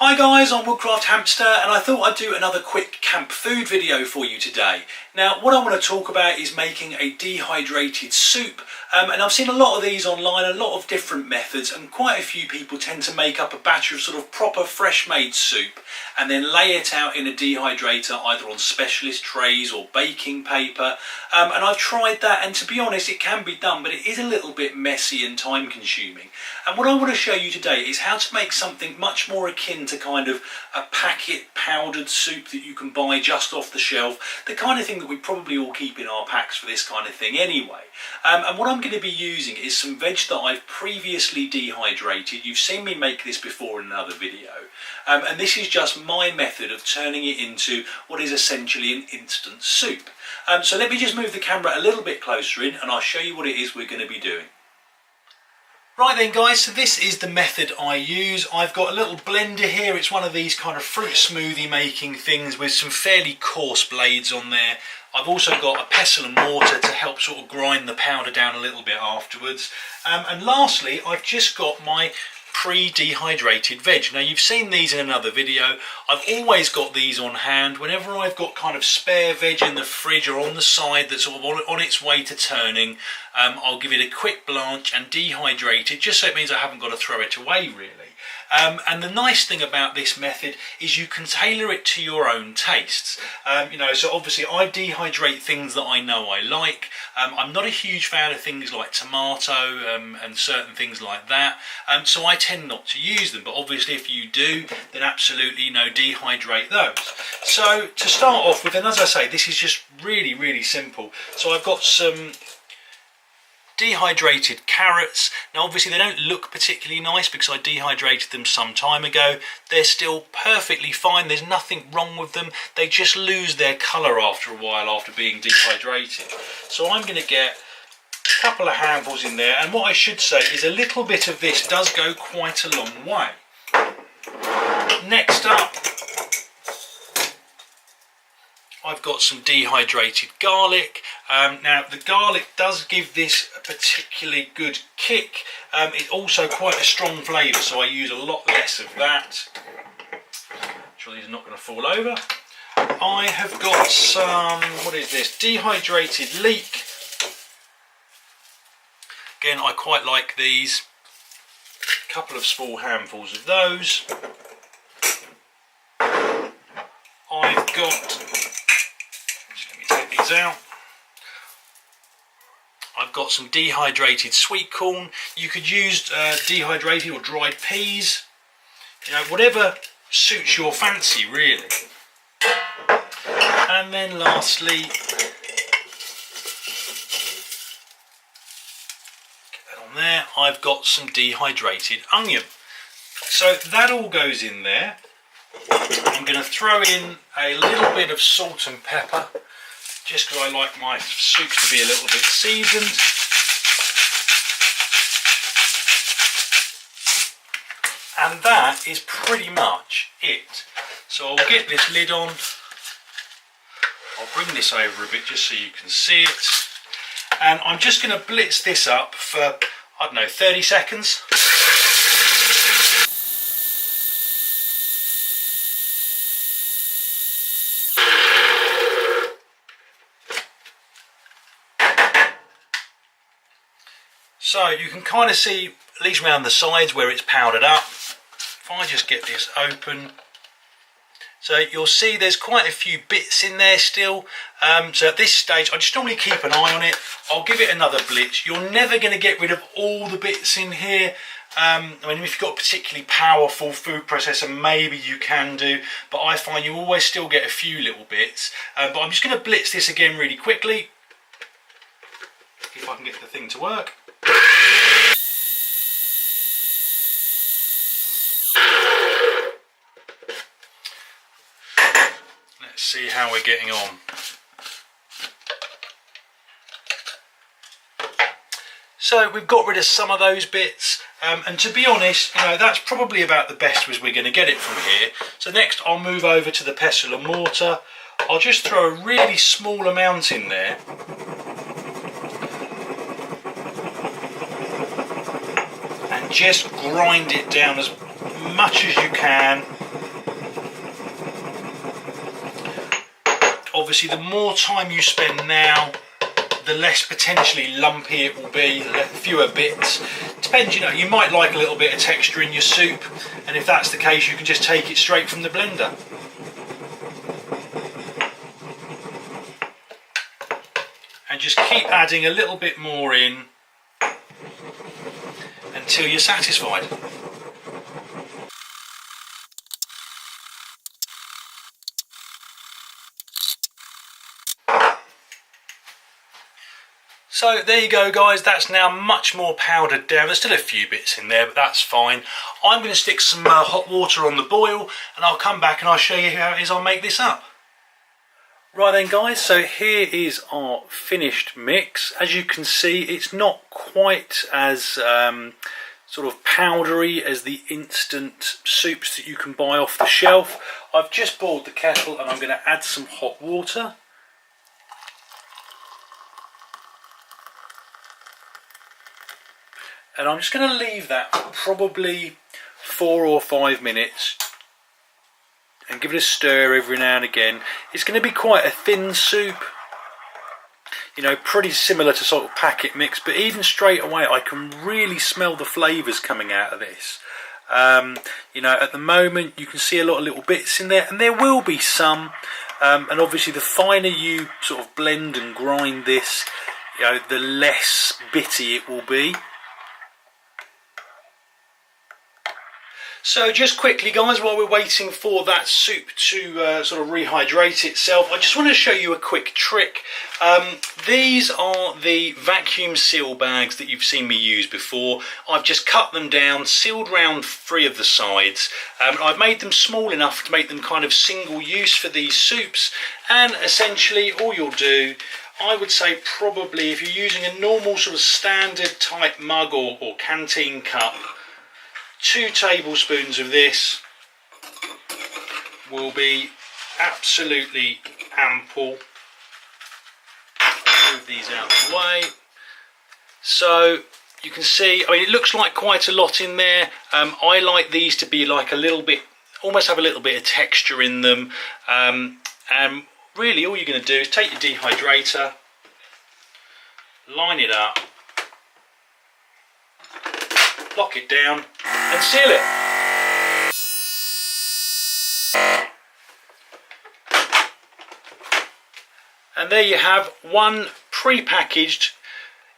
Hi guys, I'm Woodcraft Hamster and I thought I'd do another quick camp food video for you today. Now what I want to talk about is making a dehydrated soup, and I've seen a lot of these online, a lot of different methods, and quite a few people tend to make up a batch of sort of proper fresh made soup and then lay it out in a dehydrator either on specialist trays or baking paper, and I've tried that, and to be honest it can be done, but it is a little bit messy and time consuming. And what I want to show you today is how to make something much more akin to kind of a packet powdered soup that you can buy just off the shelf, the kind of thing that we probably all keep in our packs for this kind of thing anyway. And what I'm going to be using is some veg that I've previously dehydrated. You've seen me make this before in another video, and this is just my method of turning it into what is essentially an instant soup. So let me just move the camera a little bit closer in and I'll show you what it is we're going to be doing. Right then guys, so this is the method I use. I've got a little blender here. It's one of these kind of fruit smoothie making things with some fairly coarse blades on there. I've also got a pestle and mortar to help sort of grind the powder down a little bit afterwards. And lastly, I've just got my pre-dehydrated veg. Now you've seen these in another video. I've always got these on hand whenever I've got kind of spare veg in the fridge or on the side that's sort of on its way to turning. I'll give it a quick blanch and dehydrate it, just so it means I haven't got to throw it away really. And the nice thing about this method is you can tailor it to your own tastes. You know, so obviously I dehydrate things that I know I like. I'm not a huge fan of things like tomato and certain things like that, so I tend not to use them. But obviously if you do, then absolutely, you know, dehydrate those. So to start off with, and as I say, this is just really simple. So I've got some dehydrated carrots. Now obviously they don't look particularly nice because I dehydrated them some time ago. They're still perfectly fine, there's nothing wrong with them. They just lose their colour after a while after being dehydrated. So I'm going to get a couple of handfuls in there, and what I should say is a little bit of this does go quite a long way. Next up, I've got some dehydrated garlic. Now the garlic does give this a particularly good kick. It's also quite a strong flavour, so I use a lot less of that. Sure these are not going to fall over. I have got some, what is this, dehydrated leek. Again, I quite like these. A couple of small handfuls of those. I've got, out. I've got some dehydrated sweet corn. You could use dehydrated or dried peas, you know, whatever suits your fancy really. And then lastly, get that on there, I've got some dehydrated onion. So that all goes in there. I'm going to throw in a little bit of salt and pepper, just because I like my soups to be a little bit seasoned. And that is pretty much it. So I'll get this lid on. I'll bring this over a bit just so you can see it. And I'm just going to blitz this up for, I don't know, 30 seconds. So you can kind of see, at least around the sides where it's powdered up. If I just get this open, so you'll see there's quite a few bits in there still. So at this stage, I just normally keep an eye on it. I'll give it another blitz. You're never going to get rid of all the bits in here. I mean, if you've got a particularly powerful food processor, maybe you can do, but I find you always still get a few little bits. But I'm just going to blitz this again really quickly. If I can get the thing to work. Let's see how we're getting on. So we've got rid of some of those bits, and to be honest, you know, that's probably about the best as we're going to get it from here. So next I'll move over to the pestle and mortar. I'll just throw a really small amount in there. And just grind it down as much as you can. obviously the more time you spend now, the less potentially lumpy it will be, the fewer bits. Depends, you know, you might like a little bit of texture in your soup, and if that's the case you can just take it straight from the blender. And just keep adding a little bit more in until you're satisfied. So there you go guys, that's now much more powdered down. There's still a few bits in there, but that's fine. I'm going to stick some hot water on the boil, and I'll come back and I'll show you how it is I'll make this up. Right then guys, so here is our finished mix. As you can see, it's not quite as sort of powdery as the instant soups that you can buy off the shelf. I've just boiled the kettle and I'm going to add some hot water. And I'm just going to leave that for probably 4 or 5 minutes and give it a stir every now and again. It's going to be quite a thin soup, you know, pretty similar to sort of packet mix, but even straight away I can really smell the flavours coming out of this. You know, at the moment you can see a lot of little bits in there, and there will be some, and obviously the finer you sort of blend and grind this, you know, the less bitty it will be. So just quickly guys, while we're waiting for that soup to sort of rehydrate itself, I just want to show you a quick trick. These are the vacuum seal bags that you've seen me use before. I've just cut them down, sealed round 3 of the sides. I've made them small enough to make them kind of single use for these soups, and essentially all you'll do, I would say probably if you're using a normal sort of standard type mug or canteen cup, 2 tablespoons of this will be absolutely ample. Move these out of the way. So you can see, I mean, it looks like quite a lot in there. I like these to be like a little bit, almost have a little bit of texture in them. And really all you're going to do is take your dehydrator, line it up, lock it down and seal it. And there you have one pre-packaged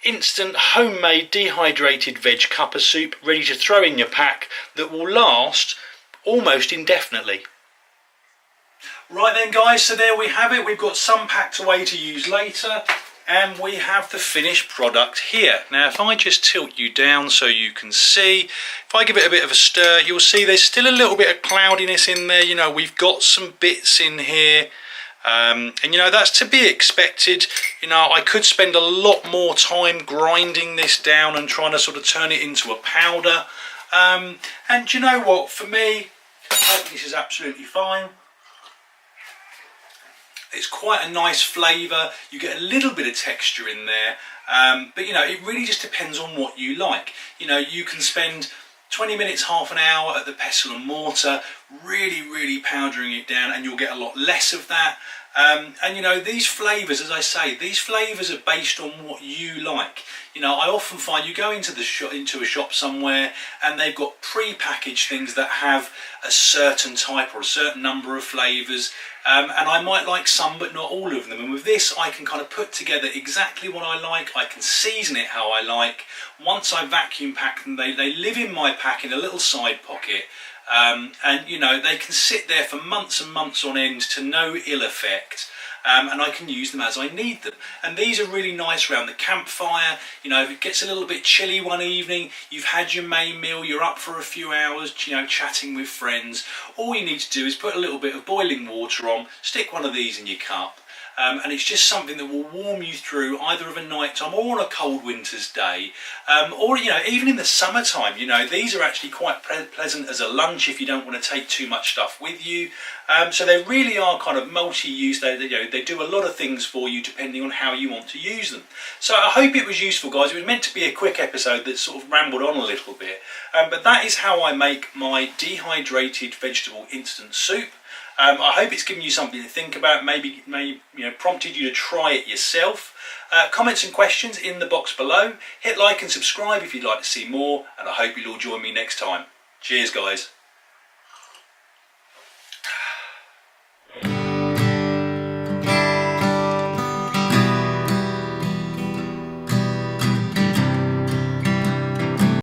instant homemade dehydrated veg cuppa soup ready to throw in your pack that will last almost indefinitely. Right then guys, so there we have it. We've got some packed away to use later, and we have the finished product here. Now if I just tilt you down so you can see, if I give it a bit of a stir, you'll see there's still a little bit of cloudiness in there. You know, we've got some bits in here, and you know, that's to be expected. You know, I could spend a lot more time grinding this down and trying to sort of turn it into a powder, and you know what, for me, I think this is absolutely fine. It's quite a nice flavour, you get a little bit of texture in there, but you know, it really just depends on what you like. You know, you can spend 20 minutes, half an hour at the pestle and mortar, really powdering it down, and you'll get a lot less of that. And you know, these flavours, as I say, these flavours are based on what you like. You know, I often find you go into a shop somewhere and they've got pre-packaged things that have a certain type or a certain number of flavours, and I might like some but not all of them. And with this I can kind of put together exactly what I like. I can season it how I like. Once I vacuum pack them, they live in my pack in a little side pocket. And you know, they can sit there for months and months on end to no ill effect, and I can use them as I need them. And these are really nice around the campfire. You know, if it gets a little bit chilly one evening, you've had your main meal, you're up for a few hours, you know, chatting with friends, all you need to do is put a little bit of boiling water on, stick one of these in your cup, and it's just something that will warm you through either of a night time or on a cold winter's day, or you know, even in the summertime. You know, these are actually quite pleasant as a lunch if you don't want to take too much stuff with you. So they really are kind of multi-use. They do a lot of things for you depending on how you want to use them. So I hope it was useful, guys. It was meant to be a quick episode that sort of rambled on a little bit, but that is how I make my dehydrated vegetable instant soup. I hope it's given you something to think about, maybe prompted you to try it yourself. Comments and questions in the box below. Hit like and subscribe if you'd like to see more, and I hope you'll all join me next time. Cheers, guys.